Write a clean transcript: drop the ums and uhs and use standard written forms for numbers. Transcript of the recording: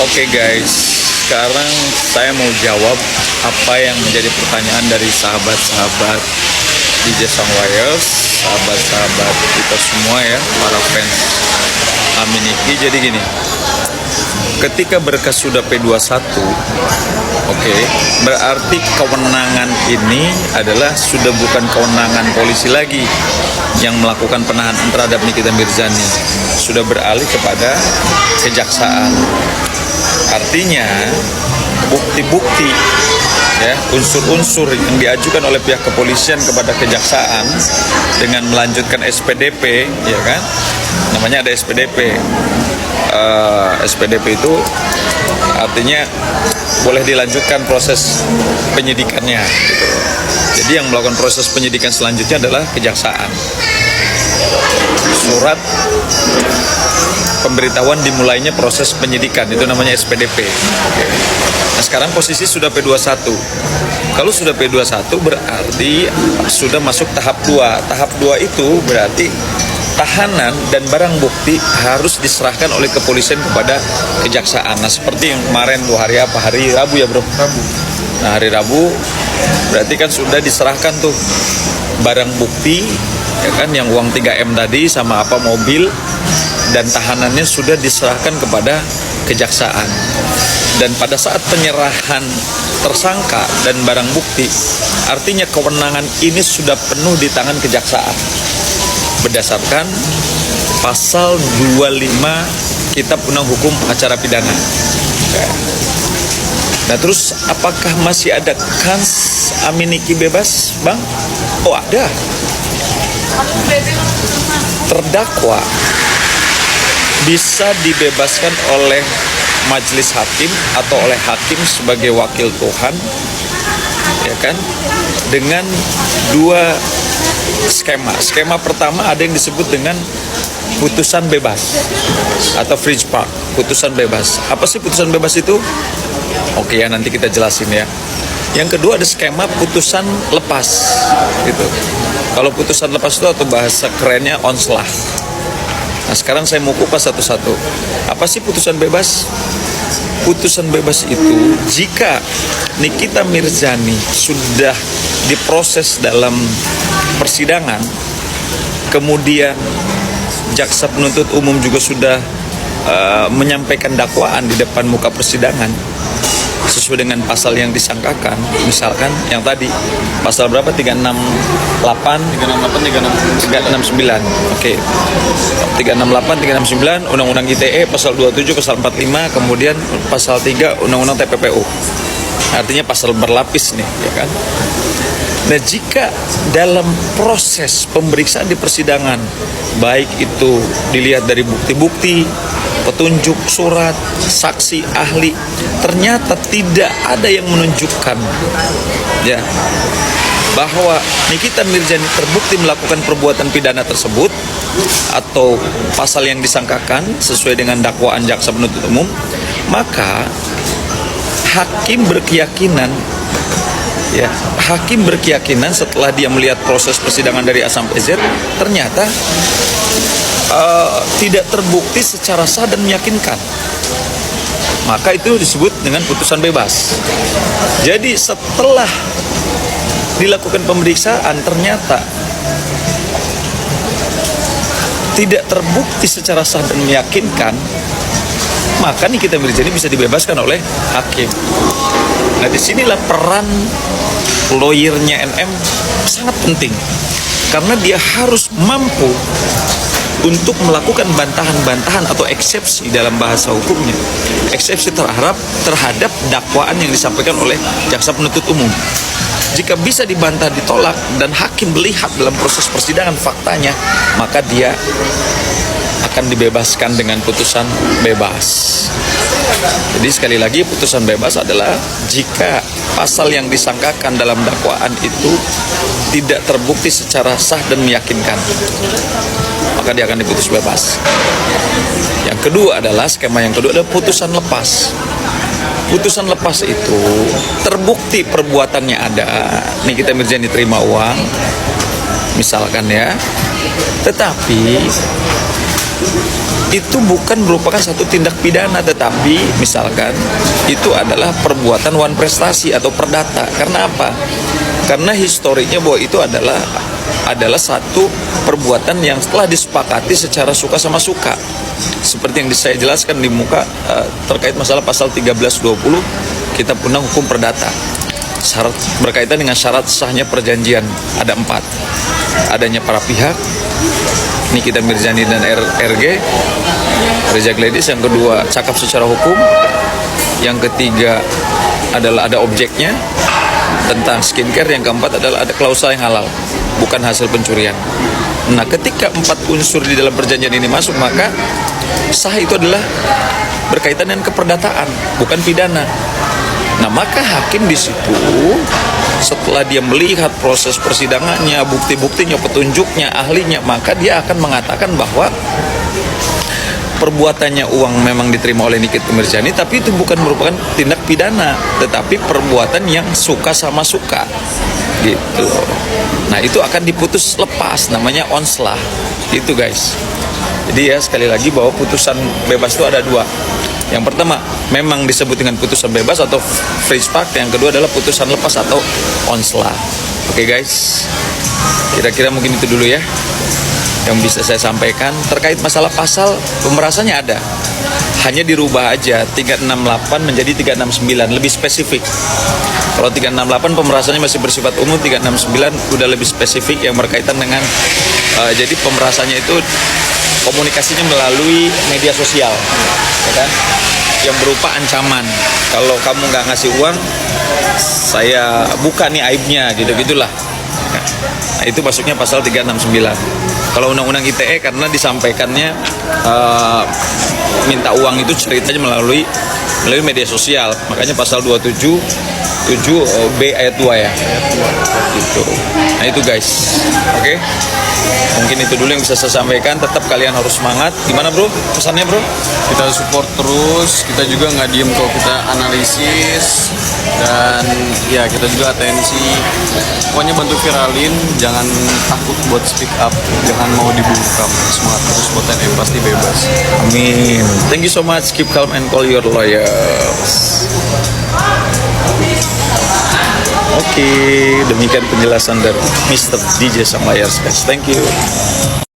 Oke guys, sekarang saya mau jawab apa yang menjadi pertanyaan dari sahabat-sahabat DJ Songwires, sahabat-sahabat kita semua ya, para fans Aminiki. Jadi gini, ketika berkas sudah P21, oke, berarti kewenangan ini adalah sudah bukan kewenangan polisi lagi yang melakukan penahanan terhadap Nikita Mirzani, sudah beralih kepada kejaksaan. Artinya bukti-bukti ya, unsur-unsur yang diajukan oleh pihak kepolisian kepada kejaksaan dengan melanjutkan SPDP, ya kan, namanya ada SPDP. SPDP itu artinya boleh dilanjutkan proses penyidikannya gitu. Jadi yang melakukan proses penyidikan selanjutnya adalah kejaksaan. Surat pemberitahuan dimulainya proses penyidikan itu namanya SPDP. Oke. Nah, sekarang posisi sudah P21. Kalau sudah P21 berarti sudah masuk tahap 2. Tahap 2 itu berarti tahanan dan barang bukti harus diserahkan oleh kepolisian kepada kejaksaan. Nah, seperti yang kemarin hari apa? Hari Rabu ya, Bro? Rabu. Nah, hari Rabu berarti kan sudah diserahkan tuh barang bukti, ya kan, yang uang 3M tadi sama apa mobil, dan tahanannya sudah diserahkan kepada kejaksaan. Dan pada saat penyerahan tersangka dan barang bukti, artinya kewenangan ini sudah penuh di tangan kejaksaan berdasarkan pasal 25 Kitab Undang Hukum Acara Pidana. Nah, terus apakah masih ada kans Aminiki bebas, Bang? Oh, ada. Terdakwa bisa dibebaskan oleh majelis hakim atau oleh hakim sebagai wakil Tuhan, ya kan, dengan dua skema. Skema pertama ada yang disebut dengan putusan bebas atau free spark, putusan bebas. Apa sih putusan bebas itu? Oke ya, nanti kita jelasin ya. Yang kedua ada skema putusan lepas gitu. Kalau putusan lepas itu atau bahasa kerennya onslah. Nah, sekarang saya mau kupas satu-satu. Apa sih putusan bebas? Putusan bebas itu jika Nikita Mirzani sudah diproses dalam persidangan, kemudian jaksa penuntut umum juga sudah menyampaikan dakwaan di depan muka persidangan sesuai dengan pasal yang disangkakan, misalkan yang tadi pasal berapa, 368 369. Oke. 368 369 Undang-Undang ITE pasal 27 pasal 45, kemudian pasal 3 Undang-Undang TPPU. Artinya pasal berlapis nih, ya kan? Nah, jika dalam proses pemeriksaan di persidangan, baik itu dilihat dari bukti-bukti, petunjuk surat, saksi, ahli, ternyata tidak ada yang menunjukkan ya bahwa Nikita Mirzani terbukti melakukan perbuatan pidana tersebut atau pasal yang disangkakan sesuai dengan dakwaan jaksa penuntut umum, maka hakim berkeyakinan setelah dia melihat proses persidangan dari A sampai Z, ternyata tidak terbukti secara sah dan meyakinkan, maka itu disebut dengan putusan bebas. Jadi setelah dilakukan pemeriksaan ternyata tidak terbukti secara sah dan meyakinkan, maka Nikita Mirzani bisa dibebaskan oleh hakim. Nah, disinilah peran lawyernya NM sangat penting, karena dia harus mampu untuk melakukan bantahan-bantahan atau eksepsi dalam bahasa hukumnya, eksepsi terhadap dakwaan yang disampaikan oleh jaksa penuntut umum. Jika bisa dibantah, ditolak, dan hakim melihat dalam proses persidangan faktanya, maka dia akan dibebaskan dengan putusan bebas. Jadi sekali lagi, putusan bebas adalah jika pasal yang disangkakan dalam dakwaan itu tidak terbukti secara sah dan meyakinkan, maka dia akan diputus bebas. Yang kedua adalah putusan lepas. Putusan lepas itu terbukti perbuatannya ada, Nikita Mirzani terima uang misalkan ya, tetapi itu bukan merupakan satu tindak pidana, tetapi misalkan itu adalah perbuatan wan prestasi atau perdata. Karena apa? Karena historinya bahwa itu adalah satu perbuatan yang telah disepakati secara suka sama suka. Seperti yang saya jelaskan di muka terkait masalah pasal 1320 Kitab Undang Hukum Perdata. Syarat berkaitan dengan syarat sahnya perjanjian ada 4. Adanya para pihak, Nikita Mirzani dan RG, Reza Gladys. Yang kedua, cakap secara hukum. Yang ketiga adalah ada objeknya tentang skincare. Yang keempat adalah ada klausul yang halal, bukan hasil pencurian. Nah, ketika 4 unsur di dalam perjanjian ini masuk, maka sah itu adalah berkaitan dengan keperdataan, bukan pidana. Nah, maka hakim di situ setelah dia melihat proses persidangannya, bukti-buktinya, petunjuknya, ahlinya, maka dia akan mengatakan bahwa perbuatannya uang memang diterima oleh Nikita Mirzani, tapi itu bukan merupakan tindak pidana, tetapi perbuatan yang suka sama suka, gitu. Nah, itu akan diputus lepas, namanya onslah, gitu guys. Jadi ya sekali lagi bahwa putusan bebas itu ada 2. Yang pertama memang disebut dengan putusan bebas atau free spark. Yang kedua adalah putusan lepas atau onslah. Oke guys, kira-kira mungkin itu dulu ya yang bisa saya sampaikan terkait masalah pasal pemerasannya. Ada, hanya dirubah aja 368 menjadi 369, lebih spesifik. Kalau 368 pemerasannya masih bersifat umum, 369 udah lebih spesifik yang berkaitan dengan jadi pemerasannya itu komunikasinya melalui media sosial, ya kan? Yang berupa ancaman. Kalau kamu nggak ngasih uang, saya buka nih aibnya, gitu-gitulah. Nah, itu masuknya pasal 369. Kalau undang-undang ITE karena disampaikannya minta uang itu ceritanya melalui media sosial, makanya pasal 277B ayat 2 ya. Gitu. Nah, itu guys. Oke. Mungkin itu dulu yang bisa saya sampaikan. Tetap kalian harus semangat. Gimana bro? Pesannya bro? Kita support terus, kita juga nggak diem kalau kita analisis, dan ya kita juga atensi. Pokoknya bantu viralin, jangan takut buat speak up, jangan mau dibungkam. Semangat terus buat TNI pasti bebas. Amin. Thank you so much. Keep calm and call your lawyers. Oke, demikian penjelasan dari Mr. DJ Sang Layers guys. Thank you.